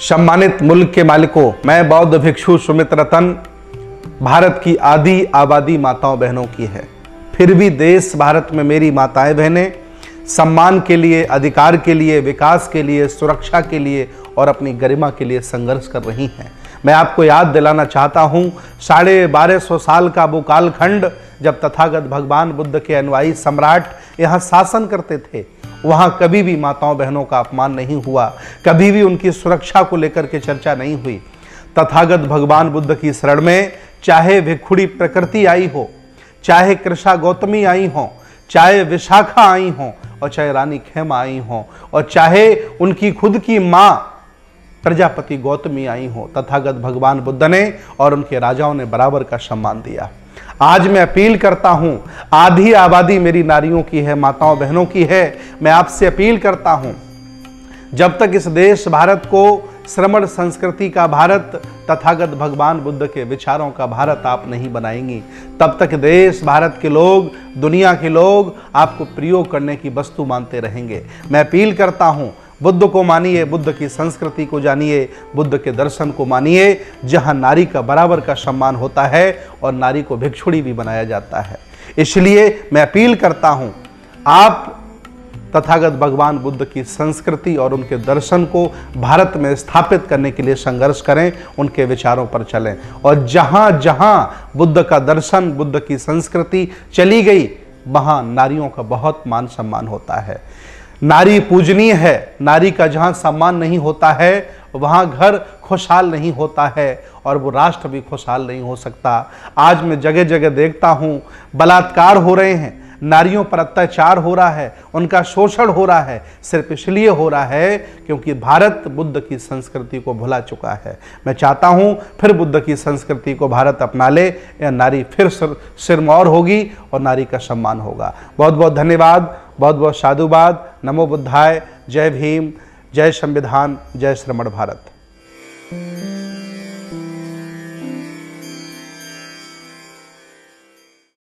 सम्मानित मुल्क के मालिकों, मैं बौद्ध भिक्षु सुमित रतन, भारत की आधी आबादी माताओं बहनों की है। फिर भी देश भारत में मेरी माताएं बहनें सम्मान के लिए, अधिकार के लिए, विकास के लिए, सुरक्षा के लिए और अपनी गरिमा के लिए संघर्ष कर रही हैं। मैं आपको याद दिलाना चाहता हूँ 1250 साल का वो कालखंड जब तथागत भगवान बुद्ध के अनुयायी सम्राट यहाँ शासन करते थे, वहाँ कभी भी माताओं बहनों का अपमान नहीं हुआ, कभी भी उनकी सुरक्षा को लेकर के चर्चा नहीं हुई। तथागत भगवान बुद्ध की शरण में चाहे भिक्षुणी प्रकृति आई हो, चाहे कृषा गौतमी आई हो, चाहे विशाखा आई हो और चाहे रानी खेमा आई हो और चाहे उनकी खुद की मां प्रजापति गौतमी आई हो, तथागत भगवान बुद्ध ने और उनके राजाओं ने बराबर का सम्मान दिया। आज मैं अपील करता हूं, आधी आबादी मेरी नारियों की है, माताओं बहनों की है। मैं आपसे अपील करता हूं, जब तक इस देश भारत को श्रमण संस्कृति का भारत, तथागत भगवान बुद्ध के विचारों का भारत आप नहीं बनाएंगी, तब तक देश भारत के लोग, दुनिया के लोग आपको प्रयोग करने की वस्तु मानते रहेंगे। मैं अपील करता हूं, बुद्ध को मानिए, बुद्ध की संस्कृति को जानिए, बुद्ध के दर्शन को मानिए, जहां नारी का बराबर का सम्मान होता है और नारी को भिक्षुणी भी बनाया जाता है। इसलिए मैं अपील करता हूं, आप तथागत भगवान बुद्ध की संस्कृति और उनके दर्शन को भारत में स्थापित करने के लिए संघर्ष करें, उनके विचारों पर चलें। और जहां जहां बुद्ध का दर्शन, बुद्ध की संस्कृति चली गई, वहां नारियों का बहुत मान सम्मान होता है। नारी पूजनीय है। नारी का जहां सम्मान नहीं होता है, वहां घर खुशहाल नहीं होता है और वो राष्ट्र भी खुशहाल नहीं हो सकता। आज मैं जगह जगह देखता हूं बलात्कार हो रहे हैं, नारियों पर अत्याचार हो रहा है, उनका शोषण हो रहा है, सिर्फ इसलिए हो रहा है क्योंकि भारत बुद्ध की संस्कृति को भुला चुका है। मैं चाहता हूं फिर बुद्ध की संस्कृति को भारत अपना ले, या नारी फिर सिरमौर होगी और नारी का सम्मान होगा। बहुत बहुत धन्यवाद, बहुत बहुत साधुवाद। नमो बुद्धाय। जय भीम, जय संविधान, जय श्रमण भारत।